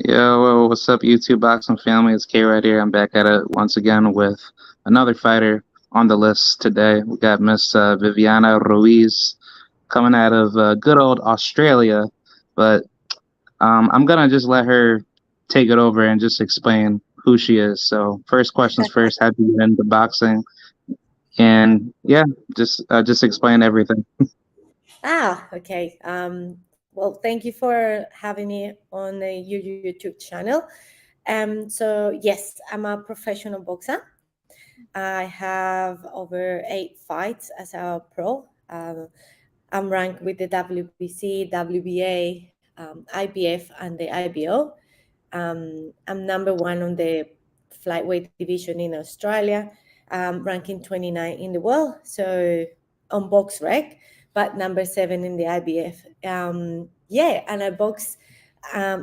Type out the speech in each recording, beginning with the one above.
Yo, what's up, YouTube boxing family? It's K right here. I'm back at it once again with another fighter on the list today. We got Miss Viviana Ruiz coming out of good old Australia, but I'm gonna just let her take it over and just explain who she is. So, first questions first. How did you get into boxing? And yeah, just explain everything. Okay. Well, thank you for having me on your YouTube channel. Yes, I'm a professional boxer. I have over 8 fights as a pro. I'm ranked with the WBC, WBA, IBF, and the IBO. I'm number one on the flyweight division in Australia, ranking 29 in the world. So on box rec, but number 7 in the IBF. And I box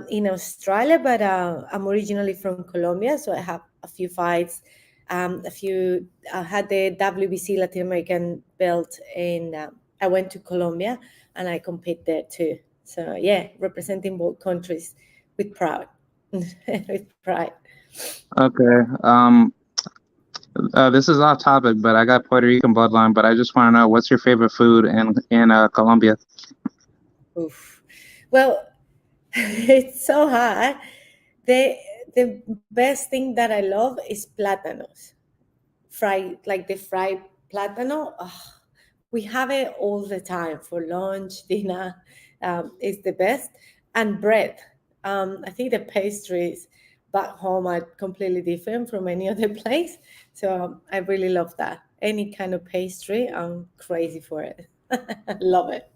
in Australia, but I'm originally from Colombia, so I have a few fights. I had the WBC Latin American belt, and I went to Colombia and I compete there too. So yeah, representing both countries with pride. With pride. Okay. This is off topic, but I got Puerto Rican bloodline. But I just want to know what's your favorite food in Colombia? Oof. Well, it's so hard. The best thing that I love is plátanos. Fried, like the fried plátano. Oh, we have it all the time for lunch, dinner. It's the best. And bread. I think the pastries back home are completely different from any other place. So I really love that. Any kind of pastry, I'm crazy for it. Love it.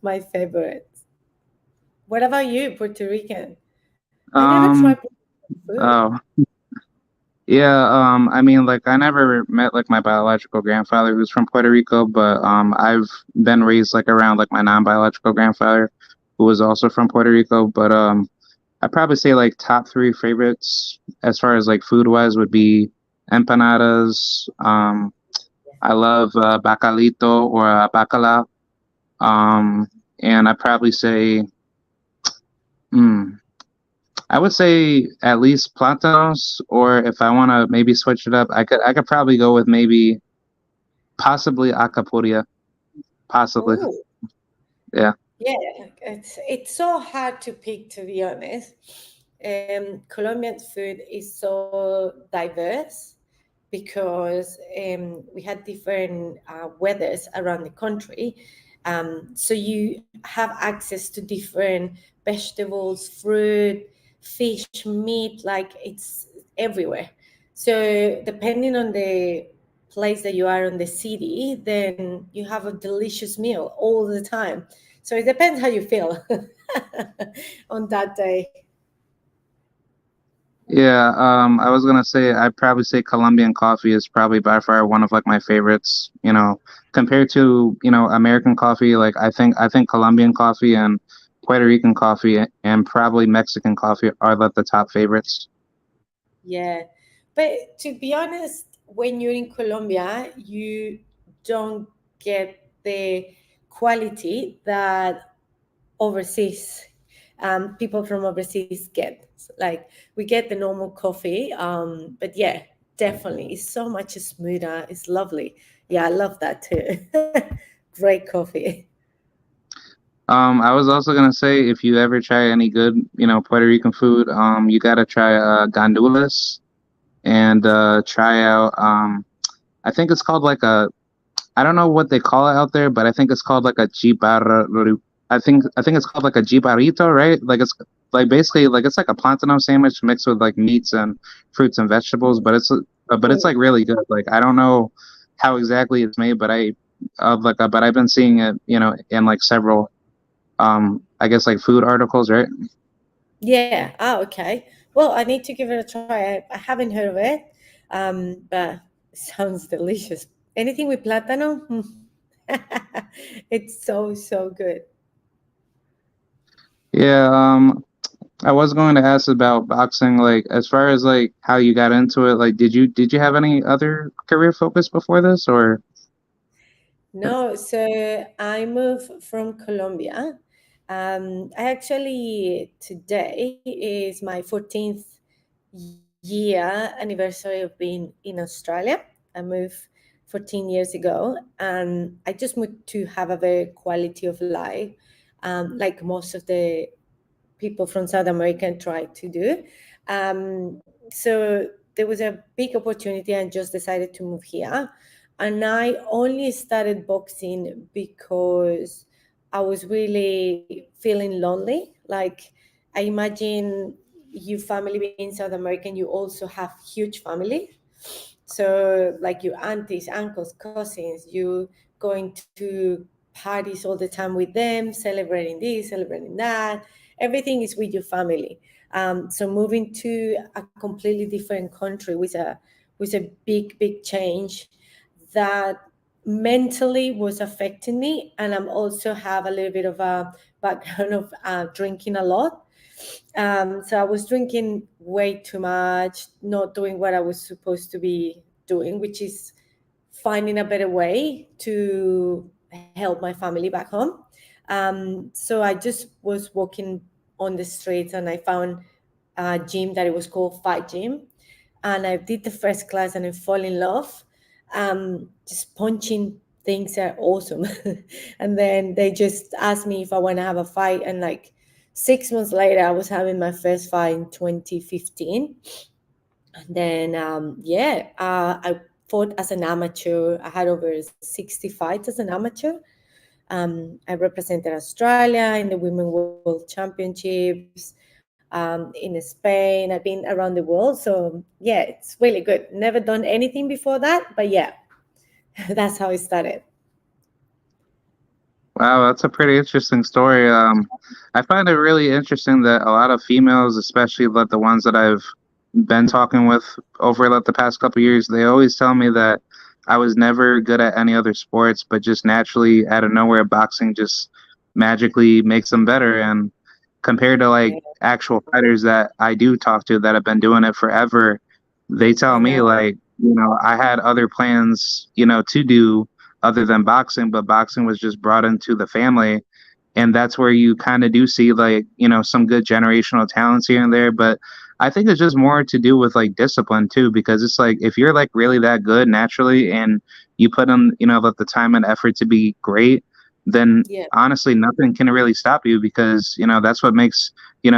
My favorite. What about you, Puerto Rican? I never tried Um. Puerto Rican food. Oh. Yeah, I mean, like I never met like my biological grandfather who's from Puerto Rico, but I've been raised like around like my non-biological grandfather who was also from Puerto Rico. But I'd probably say like top three favorites as far as like food wise would be empanadas. I love bacalito or bacala. Um, and I'd probably say, mm, I would say at least Platanos, or if I want to maybe switch it up, I could probably go with maybe possibly Acapuria, possibly. Oh, Yeah. yeah. It's so hard to pick, to be honest. Colombian food is so diverse because we had different weathers around the country. So you have access to different vegetables, fruit, fish, meat, like it's everywhere. So depending on the place that you are in the city, then you have a delicious meal all the time. So it depends how you feel on that day. Yeah, I was gonna say I'd probably say Colombian coffee is probably by far one of like my favorites. Compared to American coffee, like I think Colombian coffee and Puerto Rican coffee and probably Mexican coffee are like the top favorites. Yeah. But to be honest, when you're in Colombia, you don't get the quality that overseas people from overseas get. Like we get the normal coffee, but yeah, definitely it's so much smoother. It's lovely. Yeah, I love that too. Great coffee. I was also gonna say if you ever try any good, Puerto Rican food, you gotta try gandules and try out. I think it's called like a. I don't know what they call it out there, but I think it's called like a jibar. I think it's called like a jibarito, right? Like it's like basically like it's like a plantain sandwich mixed with like meats and fruits and vegetables, but it's like really good. Like I don't know how exactly it's made, but but I've been seeing it, in like several I guess like food articles, right? Yeah. Oh, okay. Well, I need to give it a try. I haven't heard of it, but it sounds delicious. Anything with plátano, it's so so good. Yeah, I was going to ask about boxing, like as far as like how you got into it, like did you have any other career focus before this or No, so I moved from Colombia I actually, today is my 14th year anniversary of being in Australia. I moved 14 years ago, and I just moved to have a very quality of life, like most of the people from South America try to do. So there was a big opportunity and just decided to move here. And I only started boxing because I was really feeling lonely. Like, I imagine you family being South American, you also have huge family. So like your aunties, uncles, cousins, you going to parties all the time with them, celebrating this, celebrating that. Everything is with your family. So moving to a completely different country was a big change that mentally was affecting me, and I'm also have a little bit of a background of drinking a lot. So I was drinking way too much, not doing what I was supposed to be doing, which is finding a better way to help my family back home. So I just was walking on the streets and I found a gym that it was called Fight Gym, and I did the first class and I fall in love. Just punching things are awesome. And then they just asked me if I want to have a fight, and like 6 months later, I was having my first fight in 2015. And then, I fought as an amateur. I had over 60 fights as an amateur. I represented Australia in the Women World Championships in Spain. I've been around the world. So, yeah, it's really good. Never done anything before that, but yeah, that's how it started. Wow, that's a pretty interesting story. I find it really interesting that a lot of females, especially like the ones that I've been talking with over like the past couple years, they always tell me that I was never good at any other sports, but just naturally out of nowhere, boxing just magically makes them better. And compared to like Yeah, actual fighters that I do talk to that have been doing it forever, they tell I me know. like, I had other plans, to do other than boxing, but boxing was just brought into the family. And that's where you kind of do see like, some good generational talents here and there. But I think it's just more to do with like discipline too, because it's like if you're like really that good naturally and you put in, like the time and effort to be great, then Yeah. honestly nothing can really stop you because, that's what makes,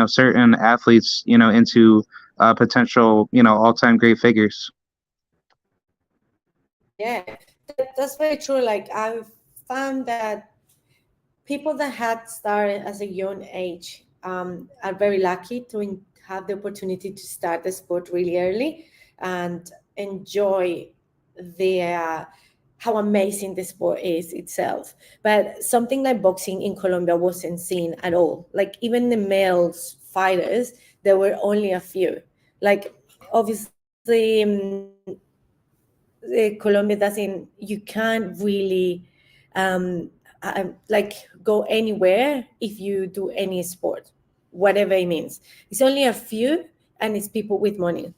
certain athletes, into potential, all-time great figures. Yeah, that's very true. Like, I've found that people that had started as a young age are very lucky to have the opportunity to start the sport really early and enjoy the how amazing the sport is itself. But something like boxing in Colombia wasn't seen at all. Like, even the males fighters, there were only a few. Like, obviously, Colombia doesn't. You can't really like go anywhere if you do any sport, whatever it means. It's only a few, and it's people with money.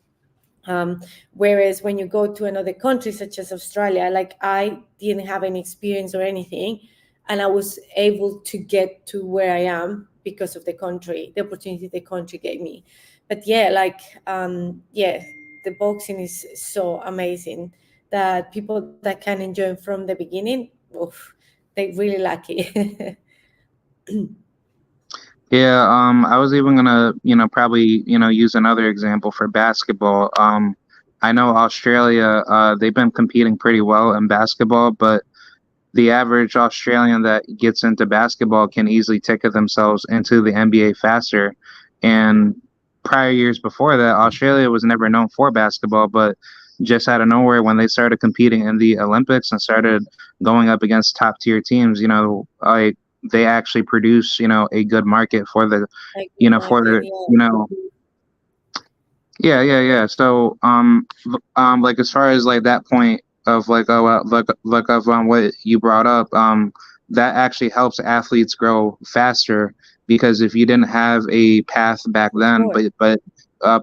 Whereas when you go to another country such as Australia, like, I didn't have any experience or anything, and I was able to get to where I am because of the country, the opportunity the country gave me. But yeah, like, yeah, the boxing is so amazing that people that can enjoy from the beginning, oof, they're really lucky. Yeah, I was even gonna, probably, use another example for basketball. I know Australia, they've been competing pretty well in basketball, but the average Australian that gets into basketball can easily ticket themselves into the NBA faster. And prior years before that, Australia was never known for basketball, but just out of nowhere, when they started competing in the Olympics and started going up against top tier teams, like they actually produce, a good market for the, Like the for market, the, yeah. yeah, yeah, yeah. So, like as far as like that point of like like of what you brought up, that actually helps athletes grow faster because if you didn't have a path back Of then, course.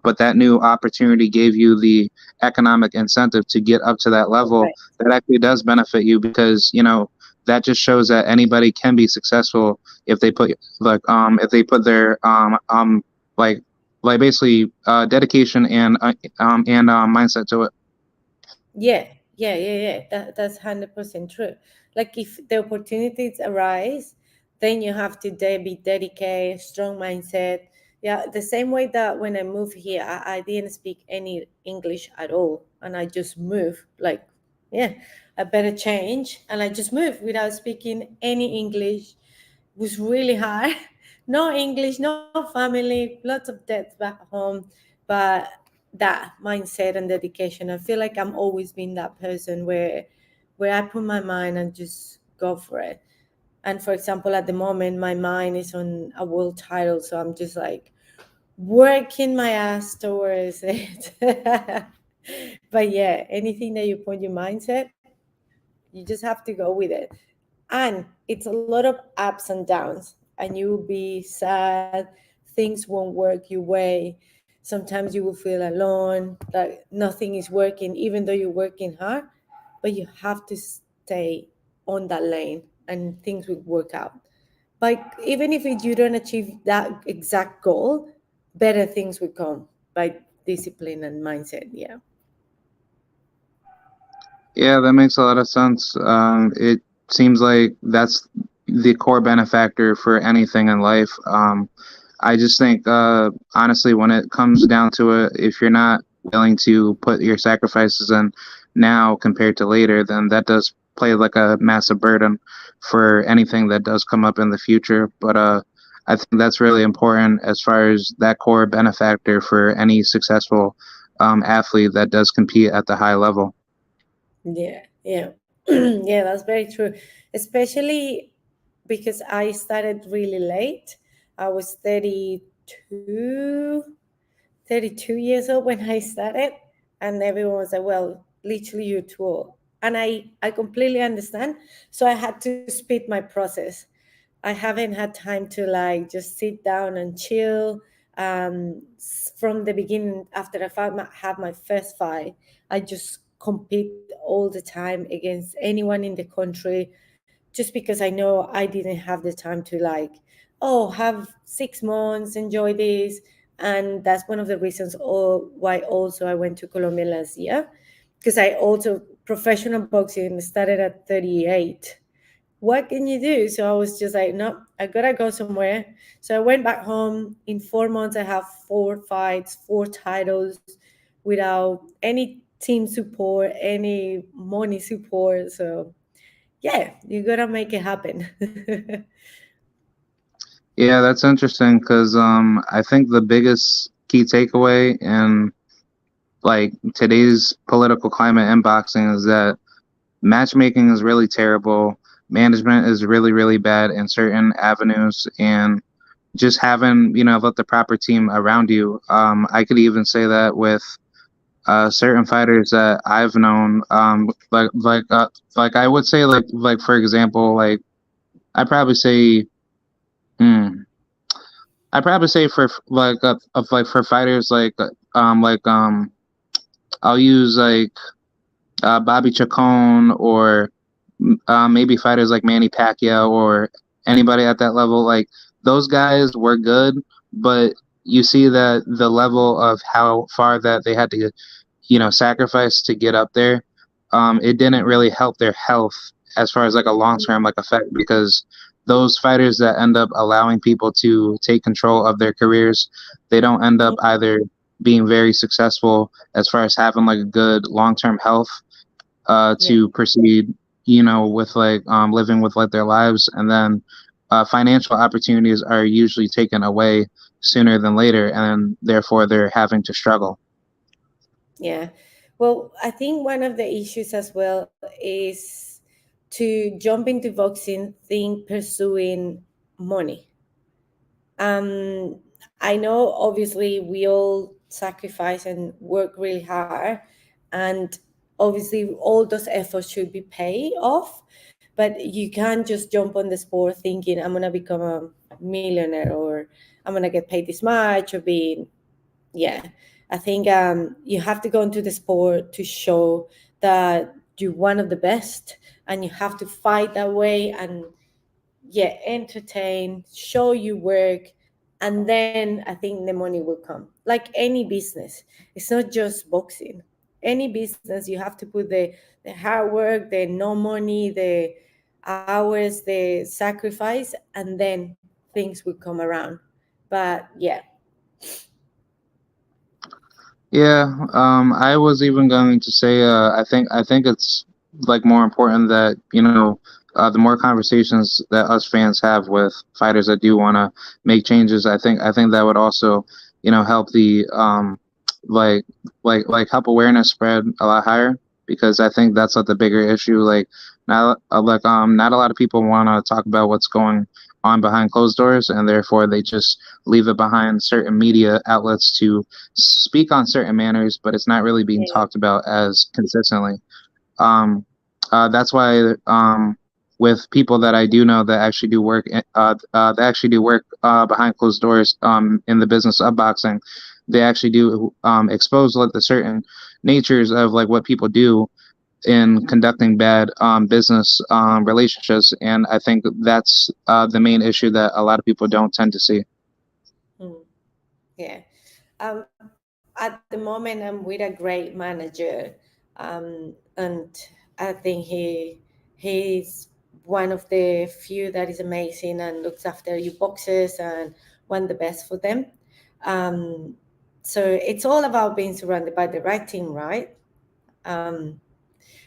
but that new opportunity gave you the economic incentive to get up to that level, Right. that actually does benefit you because that just shows that anybody can be successful if they put if they put their like basically dedication and mindset to it. Yeah. That's 100% true. Like if the opportunities arise, then you have to be dedicated, strong mindset. Yeah, the same way that when I moved here, I didn't speak any English at all, and I just moved. Like, yeah, I better change, and I just moved without speaking any English. Was really hard. No English, no family, lots of debts back home, but that mindset and dedication. I feel like I'm always been that person where I put my mind and just go for it. And for example, at the moment, my mind is on a world title, so I'm just like working my ass towards it. But yeah, anything that you put your mindset, you just have to go with it. And it's a lot of ups and downs, and you will be sad, things won't work your way, sometimes you will feel alone, like nothing is working even though you're working hard, but you have to stay on that lane and things will work out. Like even if you don't achieve that exact goal, better things will come by discipline and mindset. Yeah. Yeah, that makes a lot of sense. It seems like that's the core benefactor for anything in life. I just think, honestly, when it comes down to it, if you're not willing to put your sacrifices in now compared to later, then that does play like a massive burden for anything that does come up in the future. But I think that's really important as far as that core benefactor for any successful athlete that does compete at the high level. Yeah. Yeah, that's very true. Especially because I started really late. I was 32 years old when I started, and everyone was like, well, literally you're too old. And I completely understand. So I had to speed my process. I haven't had time to like just sit down and chill. From the beginning, after have my first fight, I just compete all the time against anyone in the country, just because I know I didn't have the time to like, oh, have 6 months, enjoy this. And that's one of the reasons why also I went to Colombia last year, because I also professional boxing started at 38. What can you do? So I was just like, no, I gotta go somewhere. So I went back home. In 4 months, I have 4 fights, 4 titles, without any team support, any money support. So yeah, you gotta make it happen. Yeah, that's interesting because I think the biggest key takeaway in like today's political climate in boxing is that matchmaking is really terrible, management is really really bad in certain avenues, and just having let the proper team around you. I could even say that with certain fighters that I've known, like I would say like for example I probably say. Hmm, I probably say for for fighters I'll use Bobby Chacon or maybe fighters like Manny Pacquiao or anybody at that level. Like those guys were good, but you see that the level of how far that they had to sacrifice to get up there, it didn't really help their health as far as like a long term like effect because those fighters that end up allowing people to take control of their careers, they don't end up either being very successful as far as having like a good long term health Yeah. to proceed, with living with like their lives, and then financial opportunities are usually taken away sooner than later, and therefore they're having to struggle. Yeah. Well, I think one of the issues as well is to jump into boxing, think pursuing money. Um, I know obviously we all sacrifice and work really hard, and obviously all those efforts should be paid off, but you can't just jump on the sport thinking I'm gonna become a millionaire or I'm gonna get paid this much or be. Yeah, I think you have to go into the sport to show that you're one of the best, and you have to fight that way and yeah, entertain, show you work, and then I think the money will come. Like any business, it's not just boxing. Any business, you have to put the hard work, the no money, the hours, the sacrifice, and then things will come around. But yeah. Yeah, I was even going to say, I think it's like more important that the more conversations that us fans have with fighters that do want to make changes. I think that would also, help the like help awareness spread a lot higher because I think that's like the bigger issue. Not a lot of people want to talk about what's going on behind closed doors, and therefore they just leave it behind certain media outlets to speak on certain manners, but it's not really being Yeah. talked about as consistently. Um, that's why with people that I do know that actually do work, behind closed doors in the business of boxing, they actually do expose like the certain natures of like what people do in conducting bad business relationships, and I think that's the main issue that a lot of people don't tend to see. Hmm. Yeah. At the moment, I'm with a great manager, and I think he's one of the few that is amazing and looks after your boxes and want the best for them. Um, so it's all about being surrounded by the right team, right? Um,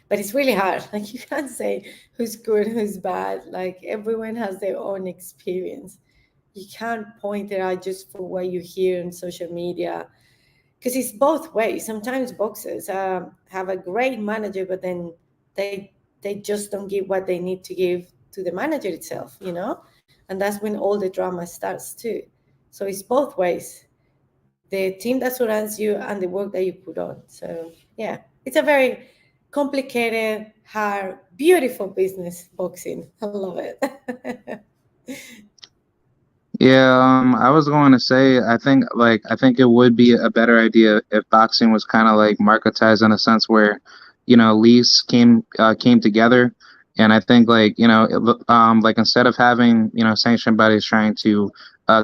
but it's really hard. Like you can't say who's good, who's bad. Like everyone has their own experience. You can't point it out just for what you hear on social media because it's both ways. Sometimes boxers have a great manager, but then they just don't give what they need to give to the manager itself, and that's when all the drama starts too. So it's both ways: the team that surrounds you and the work that you put on. So yeah, it's a very complicated, hard, beautiful business, boxing. I love it. Yeah, I was going to say I think it would be a better idea if boxing was kind of like marketized in a sense where, leagues came together, and I think like instead of having sanctioned bodies trying to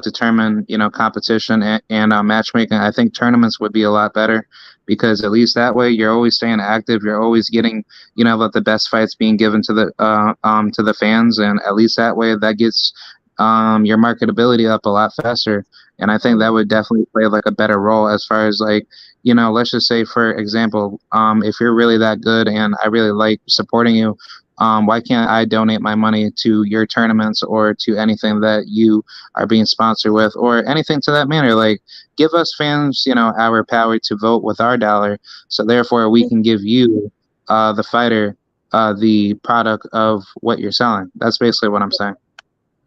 determine competition and matchmaking, I think tournaments would be a lot better because at least that way you're always staying active, you're always getting like the best fights being given to the fans, and at least that way that gets your marketability up a lot faster. And I think that would definitely play like a better role as far as like, let's just say, for example, if you're really that good and I really like supporting you, why can't I donate my money to your tournaments or to anything that you are being sponsored with or anything to that manner? Like, give us fans, our power to vote with our dollar. So therefore, we can give you, the fighter, the product of what you're selling. That's basically what I'm saying.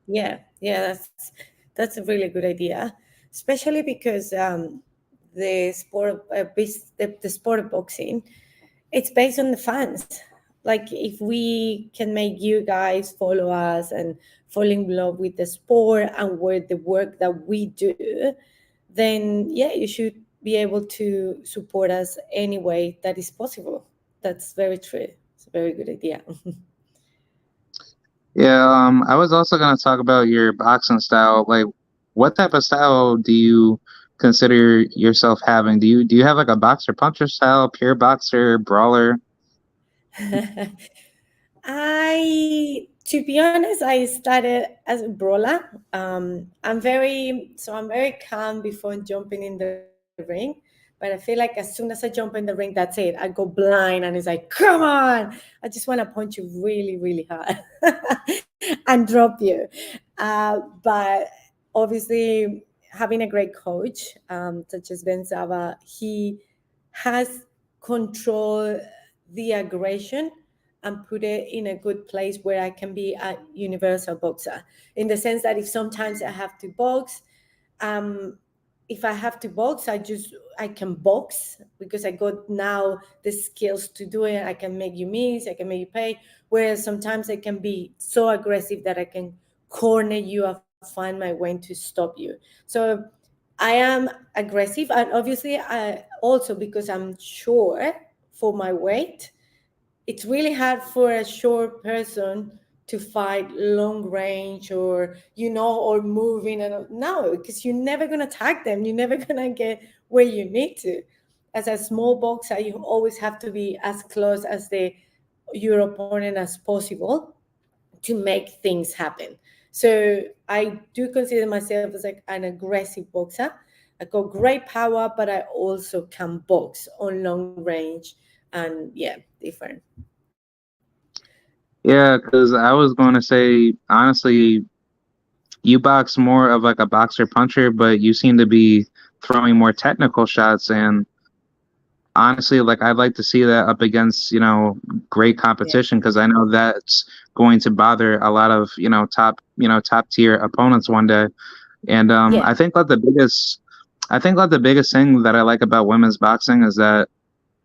Yeah, yeah, that's a really good idea, especially because the sport of boxing, it's based on the fans. Like if we can make you guys follow us and fall in love with the sport and with the work that we do, then yeah, you should be able to support us any way that is possible. That's very true. It's a very good idea. Yeah, I was also gonna talk about your boxing style. Like, what type of style do you consider yourself having? Do you have like a boxer puncher style, pure boxer, brawler? To be honest, I started as a brawler. I'm very calm before jumping in the ring. But I feel like as soon as I jump in the ring, that's it. I go blind, and it's like, come on! I just want to punch you really, really hard and drop you. But obviously, having a great coach, such as Ben Sava, he has control the aggression and put it in a good place where I can be a universal boxer. In the sense that if sometimes I have to box, um, if I have to box, I can box because I got now the skills to do it. I can make you miss, I can make you pay. Whereas sometimes I can be so aggressive that I can corner you and find my way to stop you. So I am aggressive, and obviously I also, because I'm sure for my weight, it's really hard for a short person to fight long range, or or moving, and no, because you're never going to tag them, you're never going to get where you need to. As a small boxer, you always have to be as close as the your opponent as possible to make things happen. So I do consider myself as like an aggressive boxer. I got great power, but I also can box on long range, and yeah, different. Yeah, because I was going to say, honestly, you box more of like a boxer puncher, but you seem to be throwing more technical shots. And honestly, like I'd like to see that up against, great Yeah, competition because I know that's going to bother a lot of, top tier opponents one day. And yeah, I think like the biggest thing that I like about women's boxing is that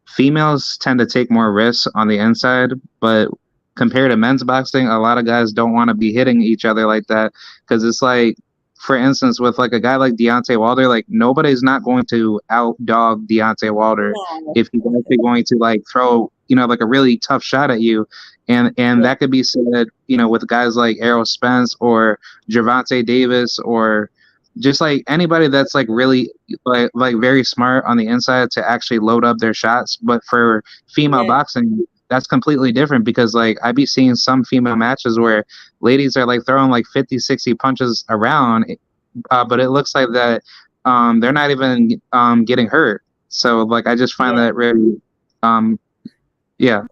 females tend to take more risks on the inside, but compared to men's boxing, a lot of guys don't want to be hitting each other like that because it's like, for instance, with like a guy like Deontay Wilder, like nobody's not going to outdog Deontay Wilder no, if he's actually going to like throw, like a really tough shot at you. And yeah, that could be said, with guys like Errol Spence or Gervonta Davis or just like anybody that's like really like very smart on the inside to actually load up their shots. But for female yeah, boxing, that's completely different because like I be seeing some female matches where ladies are like throwing like 50, 60 punches around, but it looks like that they're not even getting hurt. So like I just find yeah, that really um yeah.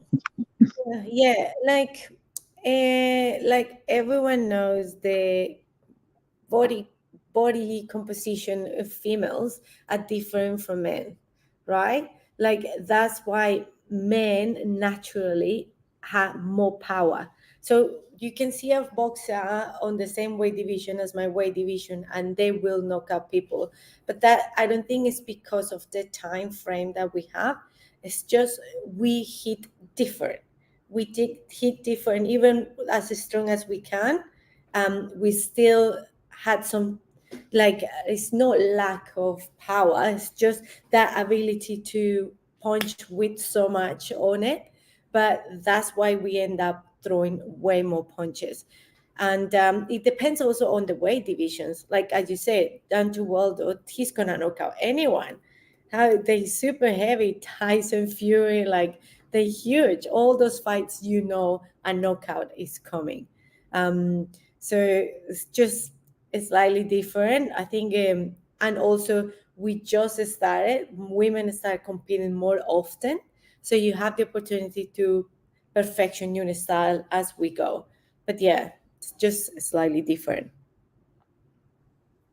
yeah. Like everyone knows the body body composition of females are different from men, right? Like that's why men naturally have more power. So you can see a boxer on the same weight division as my weight division, and they will knock out people. But that, I don't think, is because of the time frame that we have. It's just we hit different. We did hit different, even as strong as we can. We still had some, like, it's not lack of power, it's just that ability to punch with so much on it. But that's why we end up throwing way more punches. And it depends also on the weight divisions. Like as you said, Dan to Waldo, he's gonna knock out anyone. How they super heavy, Tyson Fury, like they're huge. All those fights, a knockout is coming. Um, so it's just slightly different, I think. And also, we just started. Women start competing more often, so you have the opportunity to perfection your style as we go. But yeah, it's just slightly different.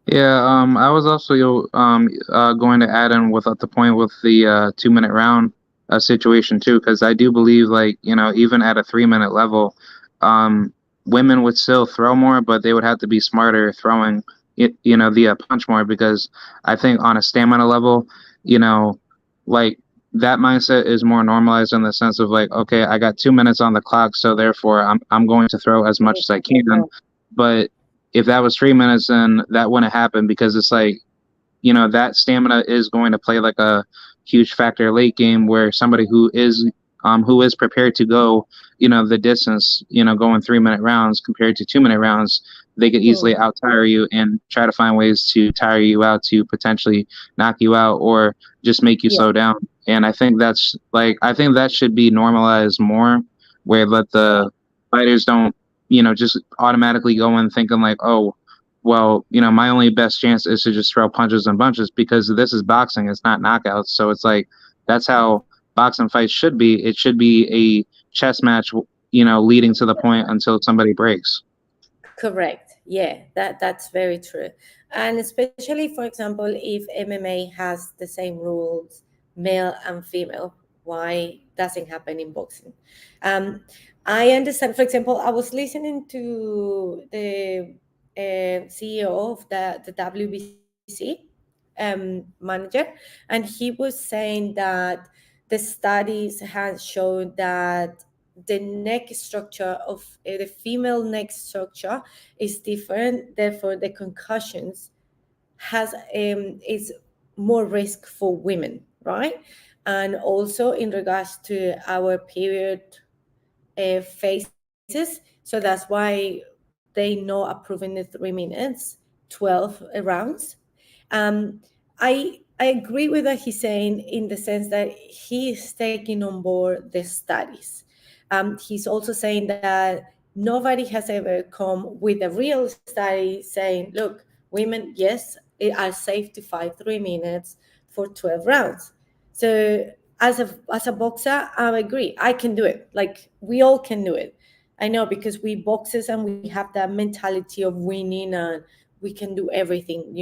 Yeah, I was also going to add in with at the point with the 2 minute round situation too, because I do believe like even at a 3 minute level, um, women would still throw more, but they would have to be smarter throwing it, the punch more because I think on a stamina level, you know, like that mindset is more normalized in the sense of like, okay, I got 2 minutes on the clock, so therefore I'm going to throw as much as I can, but if that was 3 minutes, then that wouldn't happen because it's like, that stamina is going to play like a huge factor late game where somebody who is prepared to go, the distance, going 3 minute rounds compared to 2 minute rounds, they could easily Hmm. out tire you and try to find ways to tire you out to potentially knock you out or just make you Yeah, slow down. And I think that should be normalized more where let the fighters don't, just automatically go in thinking like, oh, well, my only best chance is to just throw punches and bunches because this is boxing, it's not knockouts. So it's like that's how boxing fights should be. It should be a chess match, leading to the point until somebody breaks. correct. Yeah, that's very true. And especially, for example, if MMA has the same rules, male and female, why doesn't happen in boxing? Um, I understand. For example, I was listening to the CEO of the WBC manager, and he was saying that the studies have shown that the neck structure of the female neck structure is different. Therefore, the concussions is more risk for women, right? And also in regards to our period phases. So that's why they know approving the 3 minutes, 12 rounds. I agree with what he's saying in the sense that he is taking on board the studies. He's also saying that nobody has ever come with a real study saying, look, women, yes, are safe to fight 3 minutes for 12 rounds. So as a boxer, I agree. I can do it. Like we all can do it. I know because we boxers and we have that mentality of winning and we can do everything.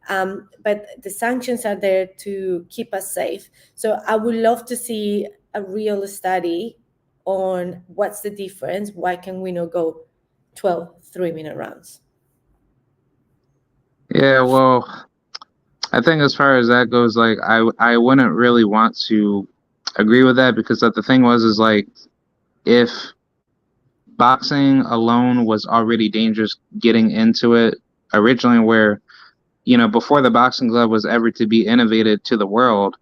But the sanctions are there to keep us safe. So I would love to see a real study on what's the difference. Why can we not go 12 3-minute rounds? Yeah, well, I think as far as that goes, like I wouldn't really want to agree with that because like, the thing was is like if boxing alone was already dangerous getting into it originally, where before the boxing glove was ever to be innovated to the world,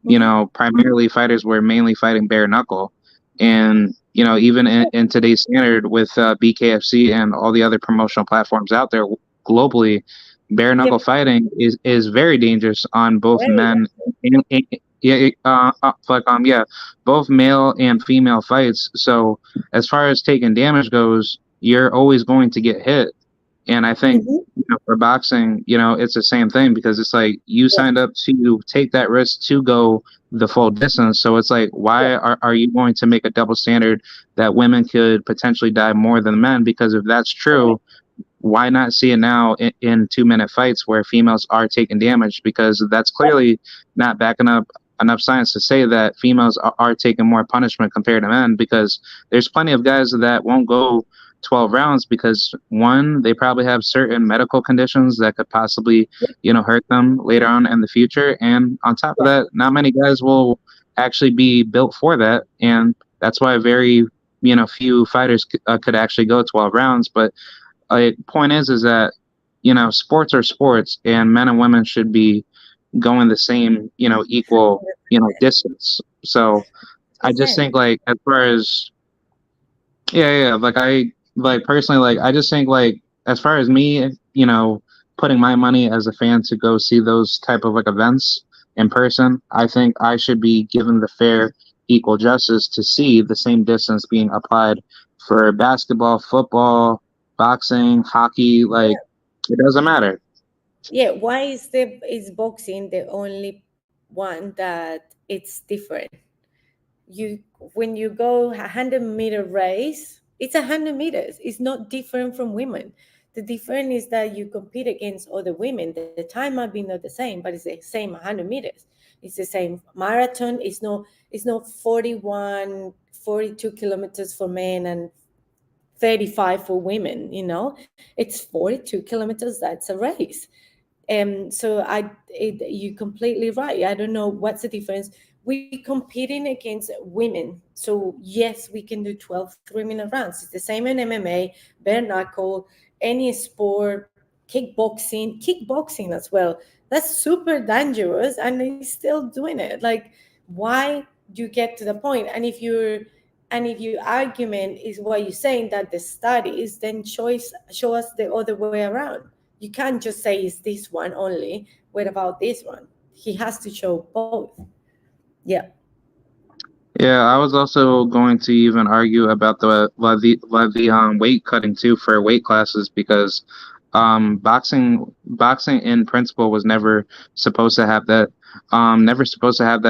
Mm-hmm. primarily fighters were mainly fighting bare knuckle. And, even in today's standard with BKFC and all the other promotional platforms out there globally, bare knuckle Yep. fighting is very dangerous on both Very men and yeah, yeah, both male and female fights. So as far as taking damage goes, you're always going to get hit. And I think mm-hmm. for boxing, it's the same thing because it's like you Yeah. signed up to take that risk to go the full distance. So it's like, Yeah. why are you going to make a double standard that women could potentially die more than men? Because if that's Correct. true, why not see it now in 2 minute fights where females are taking damage? Because that's clearly not backing up enough science to say that females are taking more punishment compared to men. Because there's plenty of guys that won't go 12 rounds because one, they probably have certain medical conditions that could possibly, hurt them later on in the future. And on top of Yeah. that, not many guys will actually be built for that. And that's why very, few fighters could actually go 12 rounds. But point is that sports are sports, and men and women should be going the same equal distance. So I just Percent. think like as far as yeah, like I like personally like I just think like as far as me putting my money as a fan to go see those type of like events in person, I think I should be given the fair equal justice to see the same distance being applied for basketball, football, boxing, hockey. Like it doesn't matter. Yeah, why is boxing the only one that it's different? You when you go 100-meter race, it's 100 meters. It's not different from women. The difference is that you compete against other women. The time might be not the same, but it's the same 100 meters. It's the same marathon. It's not 41, 42 kilometers for men and 35 for women. It's 42 kilometers. That's a race. So you're completely right. I don't know what's the difference. We competing against women, so yes, we can do 12 3-minute rounds. It's the same in MMA, bare knuckle, any sport, kickboxing as well. That's super dangerous, and they're still doing it. Like, why do you get to the point? And if your argument is what you're saying, that the studies, then show us the other way around. You can't just say it's this one only. What about this one? He has to show both. Yeah. Yeah, I was also going to even argue about the weight cutting too for weight classes because boxing in principle was never supposed to have that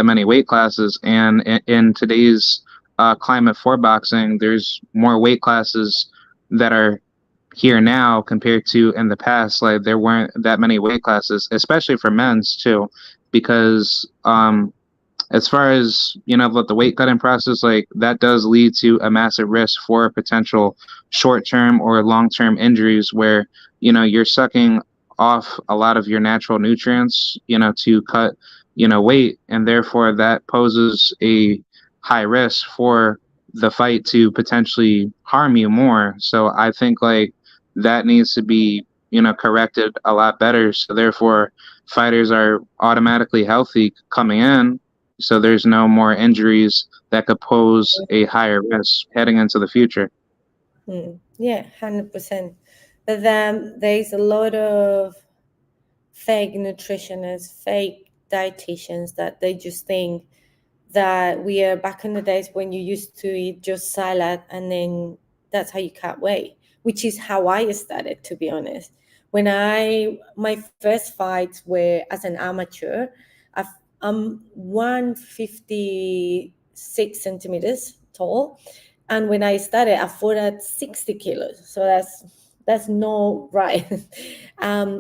many weight classes, and in today's climate for boxing there's more weight classes that are here now compared to in the past. Like there weren't that many weight classes, especially for men's too, because as far as with the weight cutting process, like that does lead to a massive risk for potential short-term or long-term injuries where you're sucking off a lot of your natural nutrients to cut weight, and therefore that poses a high risk for the fight to potentially harm you more. So I think like that needs to be corrected a lot better, so therefore fighters are automatically healthy coming in, so there's no more injuries that could pose a higher risk heading into the future. Yeah, 100%. But then there's a lot of fake nutritionists, fake dietitians that they just think that we are back in the days when you used to eat just salad and then that's how you cut weight, which is how I started, to be honest. When my first fights were as an amateur. I'm 156 centimeters tall, and when I started I fought at 60 kilos, so that's no right.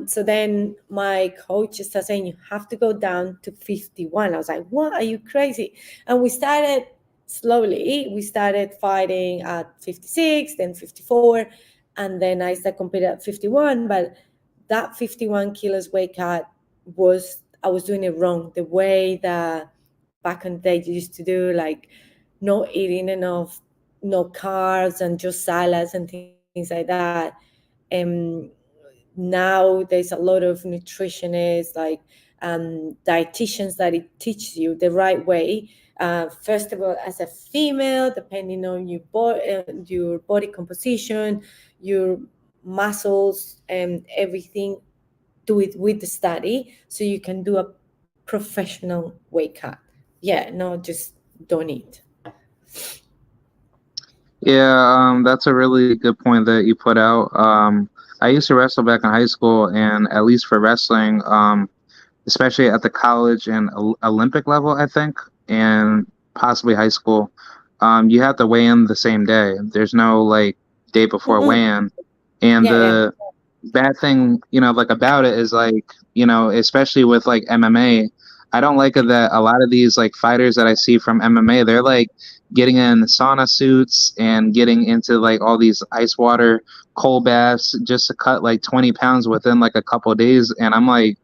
So then my coach started saying, you have to go down to 51. I was like, what, are you crazy? And we started slowly. We started fighting at 56, then 54, and then I started competing at 51. But that 51 kilos weight cut was, I was doing it wrong. The way that back in the day you used to do, like not eating enough, no carbs and just salads and things like that. Um, Now there's a lot of nutritionists, like dietitians that it teaches you the right way. First of all, as a female, depending on your body composition, your muscles, and everything, do it with the study so you can do a professional weight cut. Yeah, no, just don't eat. Yeah, that's a really good point that you put out. I used to wrestle back in high school, and at least for wrestling, especially at the college and Olympic level, I think, and possibly high school, you have to weigh in the same day. There's no like day before Mm-mm. weigh-in, and Yeah, yeah. the bad thing, like about it is like, especially with like MMA, I don't like it that a lot of these like fighters that I see from MMA, they're like getting in sauna suits and getting into like all these ice water cold baths just to cut like 20 pounds within like a couple of days. And I'm like,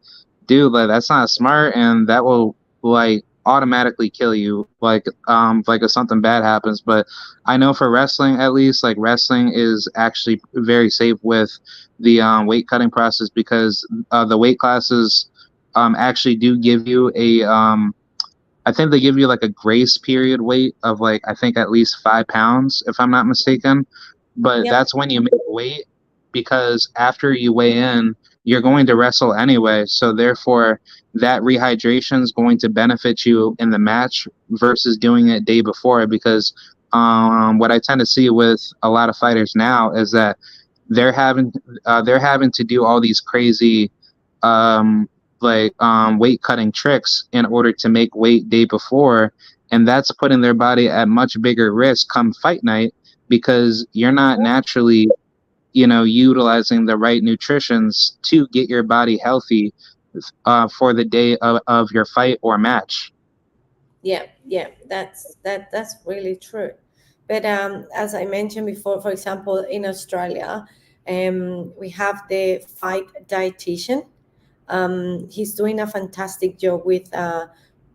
dude, like that's not smart, and that will like automatically kill you like if something bad happens. But I know for wrestling, at least, like wrestling is actually very safe with the weight cutting process, because the weight classes actually do give you a I think they give you like a grace period weight of like, I think at least 5 pounds, if I'm not mistaken. But Yep. that's when you make weight, because after you weigh in, you're going to wrestle anyway. So therefore, that rehydration is going to benefit you in the match versus doing it day before. Because what I tend to see with a lot of fighters now is that they're having they're having to do all these crazy weight cutting tricks in order to make weight day before, and that's putting their body at much bigger risk come fight night, because you're not naturally utilizing the right nutritions to get your body healthy for the day of your fight or match. Yeah, yeah, that's really true. But as I mentioned before, for example, in Australia, we have the fight dietitian. He's doing a fantastic job with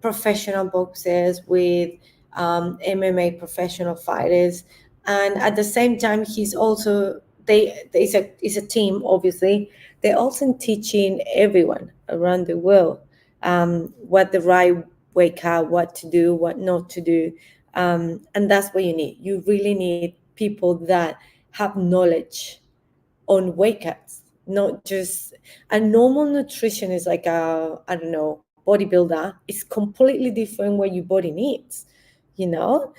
professional boxers, with MMA professional fighters, and at the same time, he's also it's a team. Obviously, they're also teaching everyone around the world what the right wake up, what to do, what not to do, and that's what you need. You really need people that have knowledge on weight cuts, not just a normal nutrition is like a, I don't know, bodybuilder. It's completely different what your body needs, you know.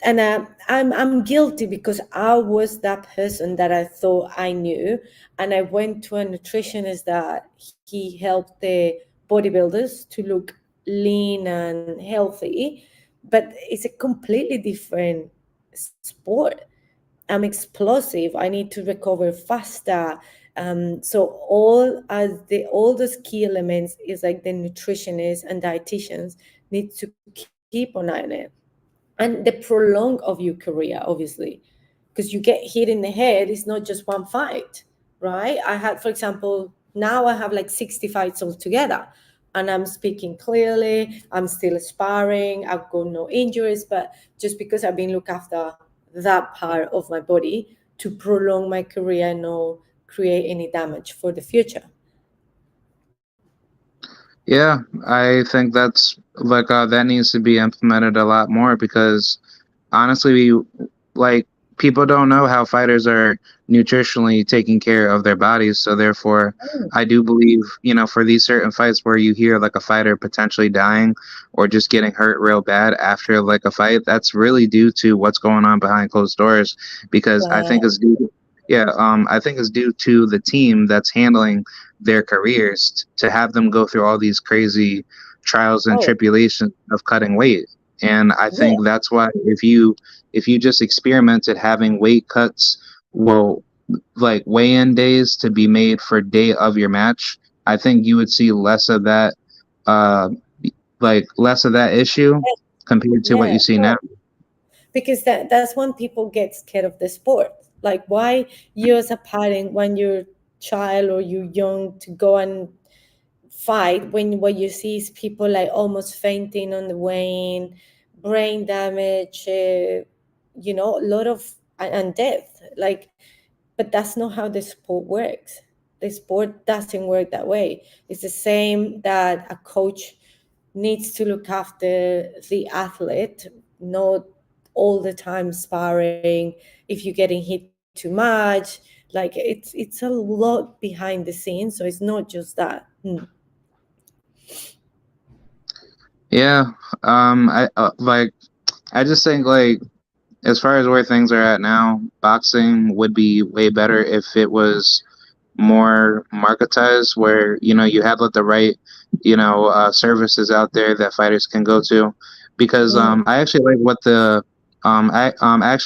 And I'm guilty because I was that person that I thought I knew, and I went to a nutritionist that he helped the bodybuilders to look lean and healthy, but it's a completely different sport. I'm explosive. I need to recover faster. So all those key elements is like the nutritionists and dietitians need to keep an eye on it, and the prolong of your career, obviously, because you get hit in the head. It's not just one fight, right? I had, for example, now I have like 60 fights altogether, and I'm speaking clearly. I'm still sparring. I've got no injuries, but just because I've been looked after that part of my body to prolong my career and not create any damage for the future. Yeah, I think that's like that needs to be implemented a lot more because honestly, like people don't know how fighters are nutritionally taking care of their bodies. So therefore, I do believe, for these certain fights where you hear like a fighter potentially dying or just getting hurt real bad after like a fight, that's really due to what's going on behind closed doors. Because I think Wow. it's due, yeah, I think it's due to the team that's handling their careers to have them go through all these crazy trials and Oh, tribulations of cutting weight. And I yeah. think that's why if you just experimented having weight cuts, well, like weigh-in days to be made for day of your match, I think you would see uh, less of that issue compared to what Yeah. you see now. Because that's when people get scared of the sport. Like, why you as a parent, when your child or you young to go and fight, when what you see is people like almost fainting on the way, brain damage, a lot of and death. Like, but that's not how the sport works. The sport doesn't work that way. It's the same that a coach needs to look after the athlete, not all the time sparring. If you're getting hit too much, like it's a lot behind the scenes. So it's not just that. Yeah, I just think like as far as where things are at now, boxing would be way better if it was more marketized where you have like the right services out there that fighters can go to because Mm, I actually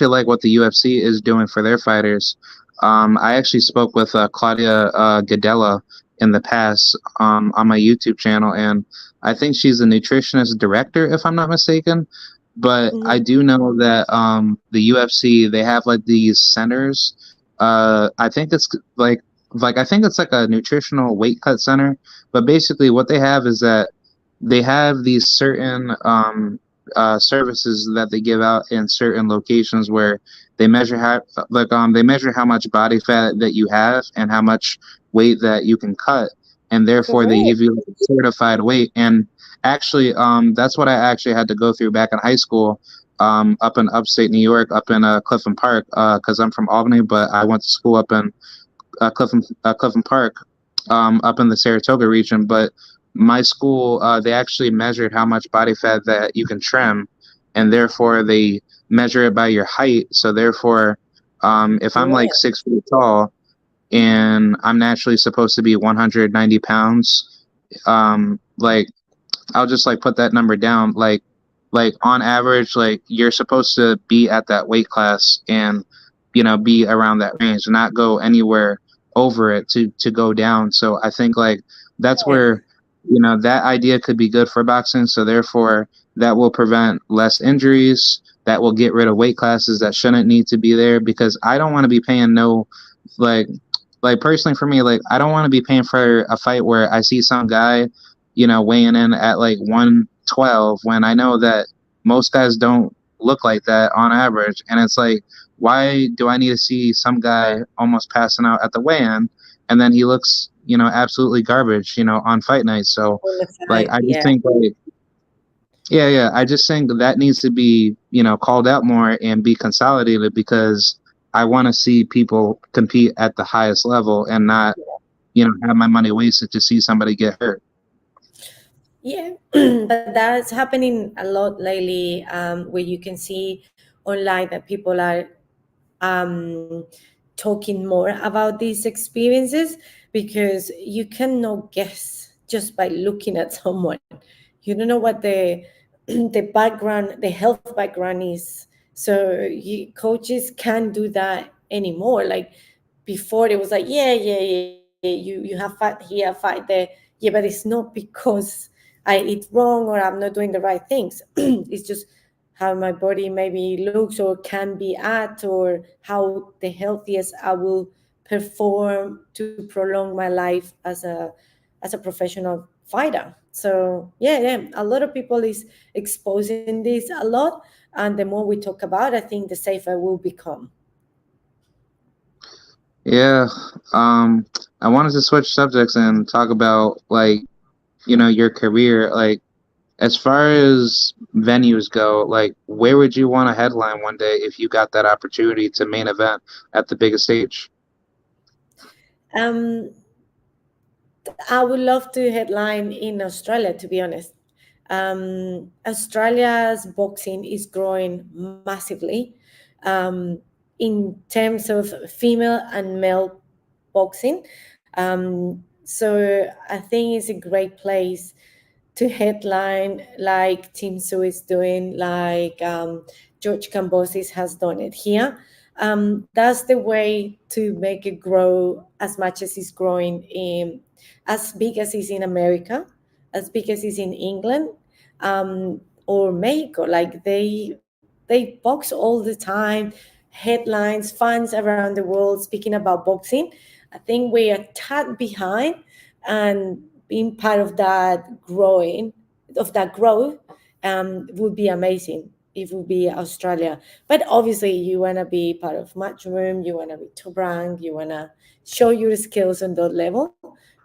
like what the UFC is doing for their fighters. I actually spoke with Claudia Gadella in the past on my YouTube channel, and I think she's a nutritionist director if I'm not mistaken. But I mhm. do know that the UFC, they have like these centers. I think it's like I think it's like a nutritional weight cut center, but basically what they have is that they have these certain services that they give out in certain locations where they measure how much body fat that you have and how much weight that you can cut, and For therefore they real. give you like a certified weight. And actually, that's what I actually had to go through back in high school. Up in upstate New York, up in Clifton Park, because I'm from Albany, but I went to school up in Clifton Park, up in the Saratoga region. But my school, they actually measured how much body fat that you can trim, and therefore they measure it by your height. So therefore, if I'm like Yeah. 6 feet tall and I'm naturally supposed to be 190 pounds, like I'll just like put that number down. Like on average, like you're supposed to be at that weight class and be around that range, and not go anywhere over it to go down. So I think like that's where that idea could be good for boxing. So therefore, that will prevent less injuries. That will get rid of weight classes that shouldn't need to be there because I don't want to be paying no like like personally for me, like I don't want to be paying for a fight where I see some guy, weighing in at like 112 when I know that most guys don't look like that on average. And it's like, why do I need to see some guy almost passing out at the weigh-in and then he looks, absolutely garbage, on fight night? So On the like side, I just yeah. think like yeah, I just think that needs to be, called out more and be consolidated because I want to see people compete at the highest level and not, have my money wasted to see somebody get hurt. Yeah, but that's happening a lot lately, where you can see online that people are um, talking more about these experiences because you cannot guess just by looking at someone. You don't know what the the background, the health background is. So coaches can't do that anymore. Like before, it was like, yeah, you have fight here, fight there. Yeah, but it's not because I eat wrong or I'm not doing the right things. It's just how my body maybe looks or can be at, or how the healthiest I will perform to prolong my life as a professional fighter. So yeah, a lot of people is exposing this a lot, and the more we talk about, I think the safer we'll become. Yeah. Um, I wanted to switch subjects and talk about like, your career. Like, As far as venues go, like where would you want to headline one day if you got that opportunity to main event at the biggest stage? Um, I would love to headline in Australia, to be honest. Australia's boxing is growing massively in terms of female and male boxing. So I think it's a great place to headline, like Tim Su is doing, like George Cambosis has done it here. That's the way to make it grow as much as it's growing in, as big as it's in America, as big as it's in England, or Mexico. Like they box all the time, headlines, fans around the world speaking about boxing. I think we are tad behind, and being part of that growing, of that growth, would be amazing. It would be Australia, but obviously you want to be part of Matchroom, you want to be top rank, you want to show your skills on that level.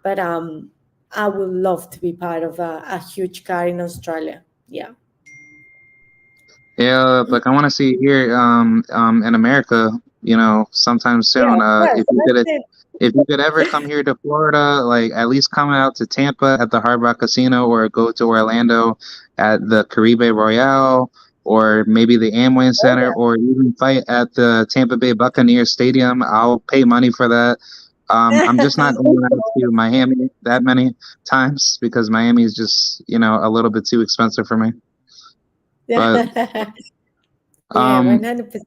But I would love to be part of a huge car in Australia. Yeah. Yeah, like I want to see here in America, sometime Yeah, soon. of course. That's it. If you could ever come here to Florida, like at least come out to Tampa at the Hard Rock Casino, or go to Orlando at the Caribe Royale, or maybe the Amway Oh, Center, yeah. or even fight at the Tampa Bay Buccaneers Stadium. I'll pay money for that. I'm just not going out to Miami that many times because Miami is just, a little bit too expensive for me. But Yeah. Yeah, um 100%.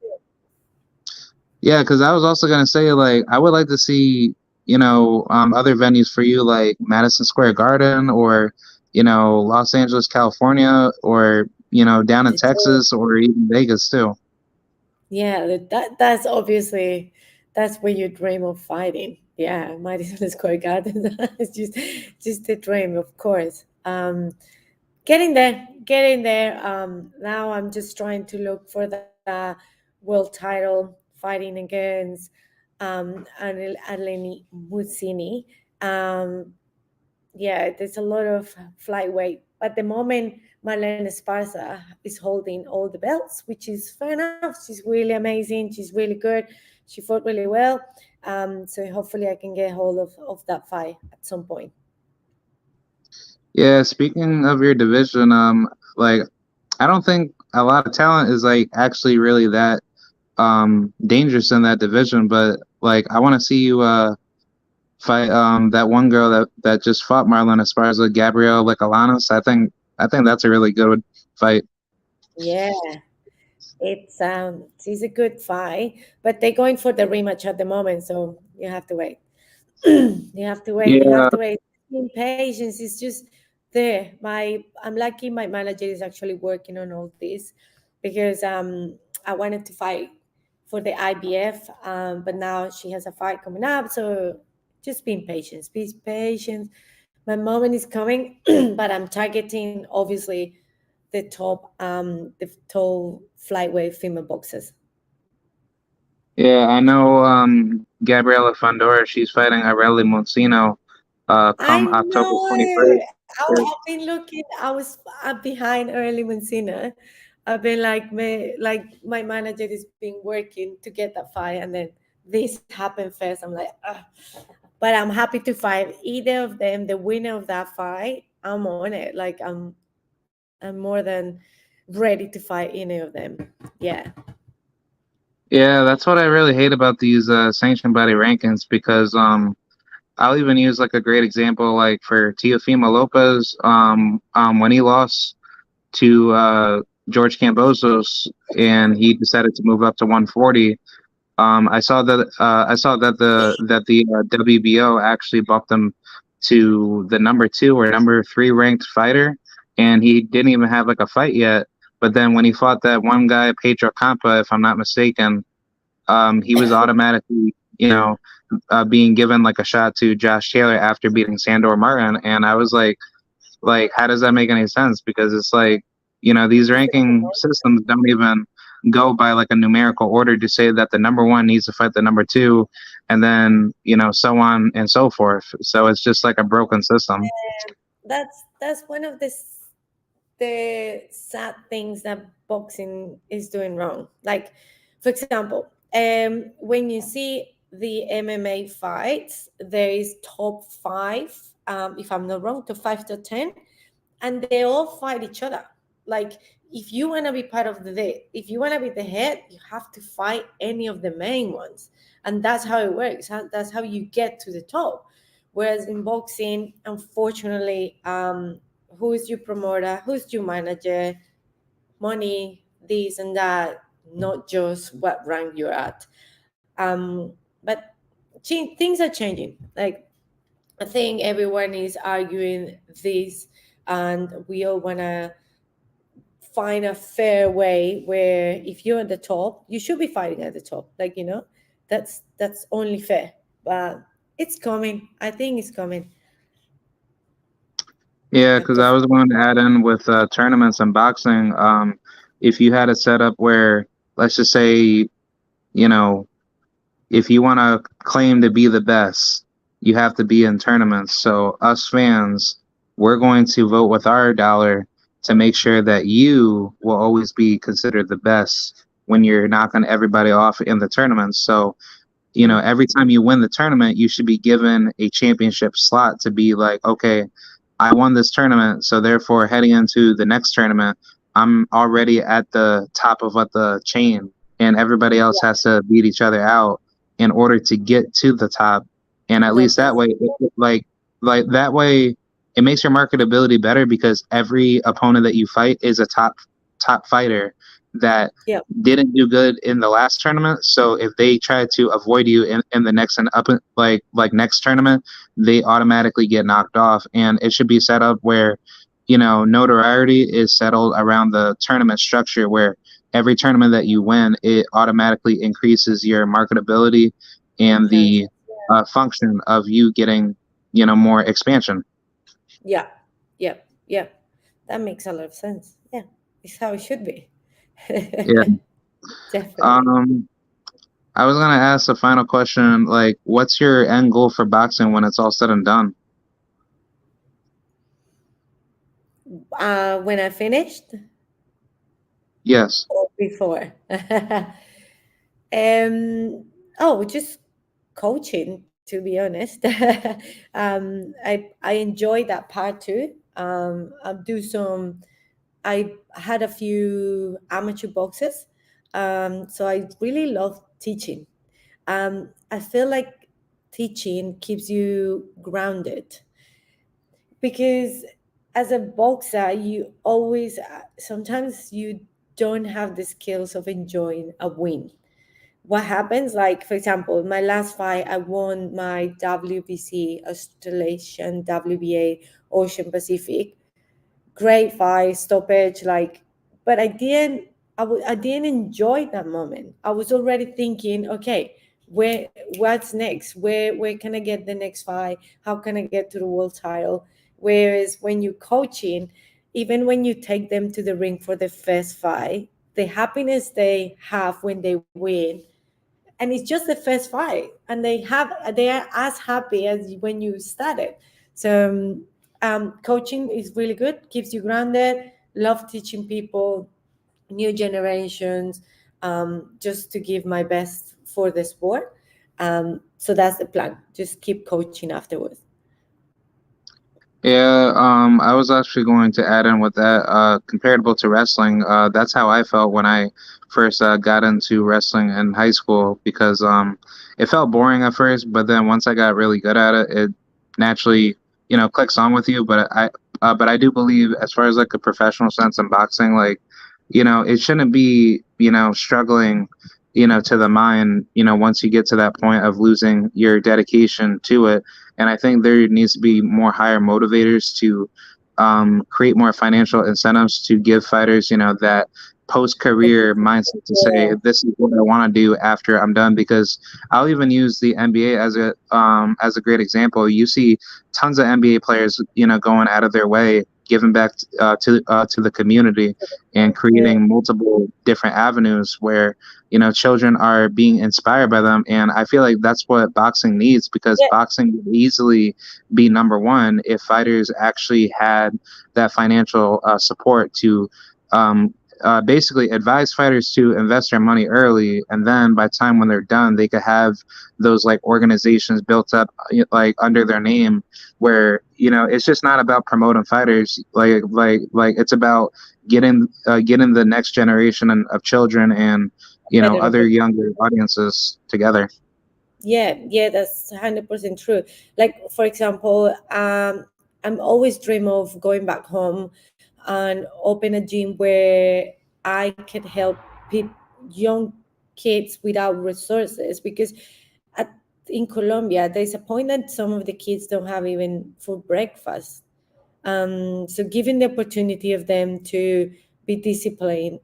yeah, because I was also gonna say, like, I would like to see, other venues for you, like Madison Square Garden, or Los Angeles, California, or down in Texas, or even Vegas too. Yeah, that's obviously, that's where you dream of fighting. Yeah, Madison Square Garden. It's just a dream, of course. Getting there, getting there. Now I'm just trying to look for the world title, fighting against Adeline Muzzini. Um, yeah, there's a lot of flyweight. But the moment Marlene Esparza is holding all the belts, which is fair enough. She's really amazing. She's really good. She fought really well. So hopefully I can get hold of that fight at some point. Yeah, speaking of your division, like I don't think a lot of talent is like actually really that dangerous in that division, but like I want to see you fight that one girl that just fought Marlon Esparza, Gabrielle Licolanos. I think that's a really good fight. Yeah, it's she's a good fight, but they're going for the rematch at the moment, so you have to wait. You have to wait. You have Yeah, to wait. Impatience is just there. I'm lucky. My manager is actually working on all this because I wanted to fight for the IBF, but now she has a fight coming up. So just being patient. Be patient. My moment is coming, but I'm targeting obviously the top flyweight female boxers. yeah, I know. Gabriela Fondora, she's fighting Areli Monsino, I come October know. 21st. I've been looking. I was behind early Monsina. I've been like my manager is been working to get that fight, and then this happened first. I'm like, ugh. But I'm happy to fight either of them. The winner of that fight, I'm on it. Like I'm more than ready to fight any of them. Yeah. Yeah, that's what I really hate about these sanctioned body rankings, because I'll even use like a great example, like for Teofimo Lopez, when he lost to George Kambosos and he decided to move up to 140. I saw that the WBO actually bumped him to the number 2 or number 3 ranked fighter, and he didn't even have like a fight yet. But then when he fought that one guy, Pedro Campa, if I'm not mistaken, he was automatically, being given like a shot to Josh Taylor after beating Sandor Martin, and I was like, how does that make any sense? Because it's like, these ranking systems don't even go by like a numerical order to say that the number 1 needs to fight the number 2, and then so on and so forth. So it's just like a broken system. That's one of the the sad things that boxing is doing wrong. Like, for example, when you see the MMA fights, there is top five, if I'm not wrong, top five to 10, and they all fight each other. Like, if you want to be part of if you want to be the head, you have to fight any of the main ones, and that's how it works. That's how you get to the top. Whereas in boxing, unfortunately, who's your promoter, who's your manager, money, this and that, not just what rank you're at. But things are changing. Like, I think everyone is arguing this, and we all want to find a fair way where if you're at the top, you should be fighting at the top. Like, that's only fair. But it's coming. I think it's coming. Yeah, At because I this, was going to add in with tournaments and boxing. If you had a setup where, let's just say, you know, if you want to claim to be the best, you have to be in tournaments. So us fans, we're going to vote with our dollar to make sure that you will always be considered the best when you're knocking everybody off in the tournaments. So, every time you win the tournament, you should be given a championship slot to be like, okay, I won this tournament, so therefore heading into the next tournament, I'm already at the top of what the chain, and everybody else has to beat each other out in order to get to the top. And at least that that's way, like that way, it makes your marketability better because every opponent that you fight is a top fighter that yeah, didn't do good in the last tournament. So if they try to avoid you in the next and up like next tournament, they automatically get knocked off. And it should be set up where, notoriety is settled around the tournament structure where every tournament that you win, it automatically increases your marketability and enhance. the function of you getting, more expansion. Yeah, yeah, yeah. That makes a lot of sense. Yeah, it's how it should be. Yeah. Definitely. Um, I was gonna ask the final question, like, what's your end goal for boxing when it's all said and done? When I finished Yes. or before? Oh, just coaching, to be honest. I enjoy that part too. I do some. I had a few amateur boxes, so I really love teaching. I feel like teaching keeps you grounded because as a boxer, you always sometimes you don't have the skills of enjoying a win. What happens, like for example, my last fight, I won my WBC Australasian WBA Ocean Pacific. Great fight, stoppage, like, but I didn't enjoy that moment. I was already thinking, okay, what's next? Where can I get the next fight? How can I get to the world title? Whereas when you're coaching, even when you take them to the ring for the first fight, the happiness they have when they win, and it's just the first fight, and they are as happy as when you started. So coaching is really good, keeps you grounded. Love teaching people, new generations, just to give my best for the sport. So that's the plan, just keep coaching afterwards. Yeah, I was actually going to add in with that, comparable to wrestling, that's how I felt when I first got into wrestling in high school because it felt boring at first, but then once I got really good at it, it naturally, clicks on with you. But I do believe as far as like a professional sense in boxing, like, it shouldn't be, struggling, to the mind, once you get to that point of losing your dedication to it. And I think there needs to be more higher motivators to create more financial incentives to give fighters, that post-career mindset to say, Yeah, this is what I want to do after I'm done. Because I'll even use the NBA as a great example. You see tons of NBA players, going out of their way giving back to the community and Yeah, creating multiple different avenues where children are being inspired by them. And I feel like that's what boxing needs, because yeah, boxing would easily be number one if fighters actually had that financial support to um, basically advise fighters to invest their money early, and then by the time when they're done, they could have those like organizations built up like under their name, where it's just not about promoting fighters, like it's about getting the next generation of children and better other younger audiences together. Yeah, yeah, that's 100% true. Like, for example, I'm always dream of going back home and open a gym where I can help young kids without resources, because at, in Colombia, there's a point that some of the kids don't have even for breakfast. So giving the opportunity of them to be disciplined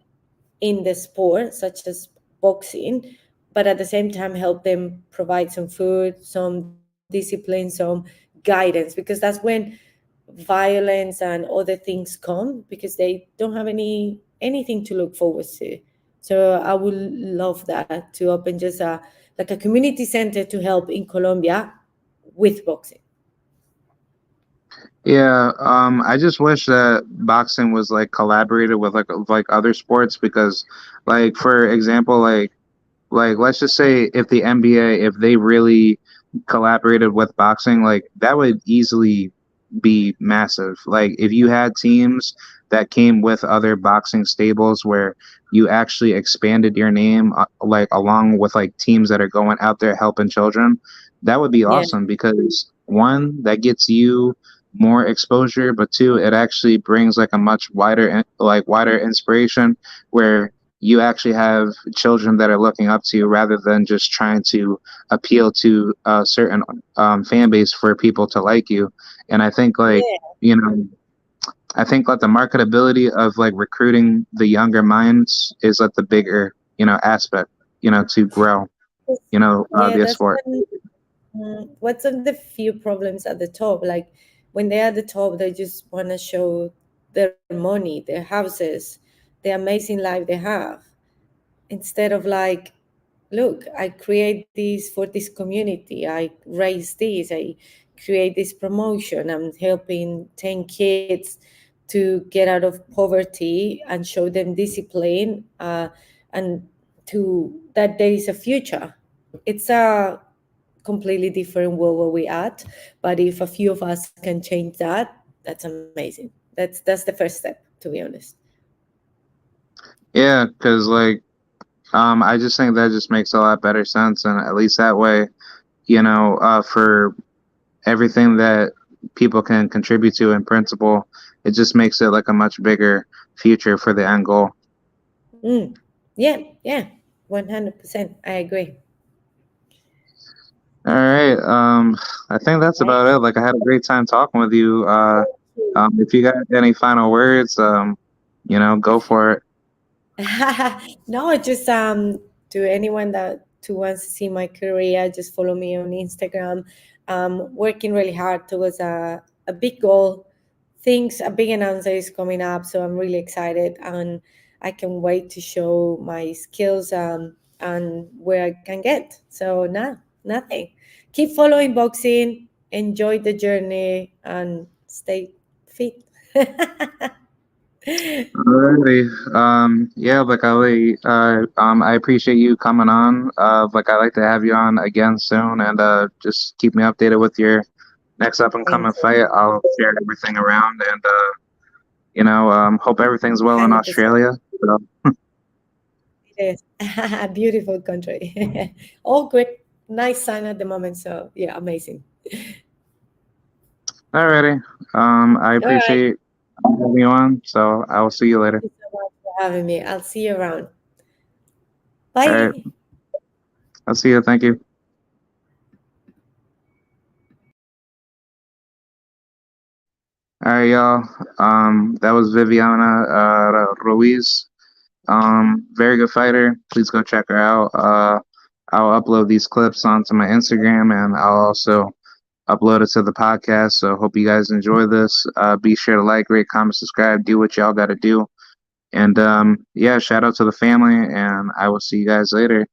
in the sport, such as boxing, but at the same time help them provide some food, some discipline, some guidance, because that's when violence and other things come, because they don't have anything to look forward to. So I would love that to open just a like a community center to help in Colombia with boxing. Yeah, I just wish that boxing was like collaborated with like other sports, because like for example, like let's just say if the NBA, if they really collaborated with boxing, like that would easily be massive. Like if you had teams that came with other boxing stables where you actually expanded your name, like along with like teams that are going out there helping children, that would be Yeah, awesome, because one, that gets you more exposure, but two, it actually brings like a much wider inspiration, where you actually have children that are looking up to you, rather than just trying to appeal to a certain fan base for people to like you. And I think like yeah, you know I think like the marketability of like recruiting the younger minds is like the bigger aspect to grow yeah. the That's sport. what's of the few problems at the top. Like when they're at the top, they just want to show their money, their houses, the amazing life they have, instead of like, look, I create this for this community, I raise this, I create this promotion, I'm helping 10 kids to get out of poverty and show them discipline, and to that there is a future. It's a completely different world where we at, but if a few of us can change that, that's amazing. That's the first step, to be honest. Yeah, because like I just think that just makes a lot better sense, and at least that way, for everything that people can contribute to in principle, it just makes it like a much bigger future for the end goal. Mm. Yeah, yeah, 100%. I agree. All right. I think that's Right. about it. Like I had a great time talking with you. If you got any final words, go for it. No, just to anyone that to wants to see my career, just follow me on Instagram. Working really hard towards a big goal. Things a big announcement is coming up, so I'm really excited, and I can wait to show my skills and where I can get. So nah, nothing. Keep following boxing, enjoy the journey, and stay fit. Alrighty. Yeah, like I appreciate you coming on. Like I'd like to have you on again soon, and just keep me updated with your next up and coming Thank you. fight. I'll share everything around, and hope everything's well in 100%. Australia. So, It is a beautiful country. All great, nice sun at the moment. So yeah, amazing. alrighty. I All right. appreciate having you on. So I will see you later. Thank you so much for having me. I'll see you around. All right. Bye. I'll see you. Thank you. All right, y'all. That was Viviana Ruiz. Very good fighter. Please go check her out. I'll upload these clips onto my Instagram, and I'll also upload it to the podcast. So hope you guys enjoy this. Be sure to like, rate, comment, subscribe, do what y'all got to do. And yeah, shout out to the family, and I will see you guys later.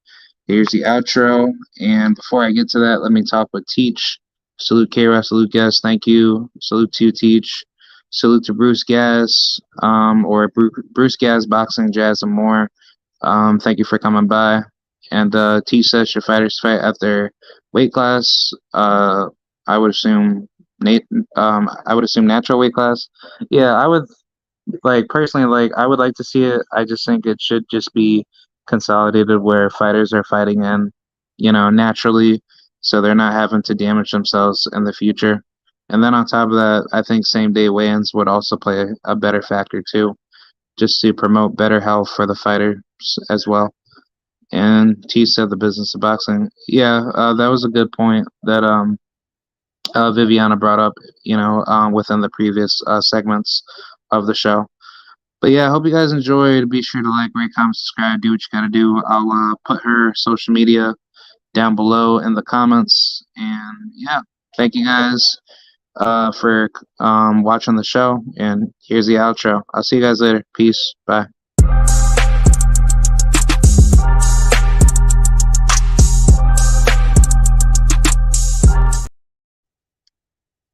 Here's the outro. And before I get to that, let me talk with Teach. Salute K-Rock, salute Gas, thank you. Salute to Teach. Salute to Bruce Gas, or Bruce Gas Boxing, Jazz, and more. Thank you for coming by. And Teach says should fighters fight at their weight class? I would assume Nate. I would assume natural weight class. Yeah, I would like personally, like I would like to see it. I just think it should just be consolidated where fighters are fighting in, naturally, so they're not having to damage themselves in the future. And then on top of that, I think same day weigh-ins would also play a better factor too, just to promote better health for the fighters as well. And T said the business of boxing. Yeah, that was a good point that Viviana brought up, within the previous segments of the show. But yeah, I hope you guys enjoyed. Be sure to like, rate, comment, subscribe, do what you gotta do. I'll put her social media down below in the comments. And yeah, thank you guys for watching the show. And here's the outro. I'll see you guys later. Peace. Bye.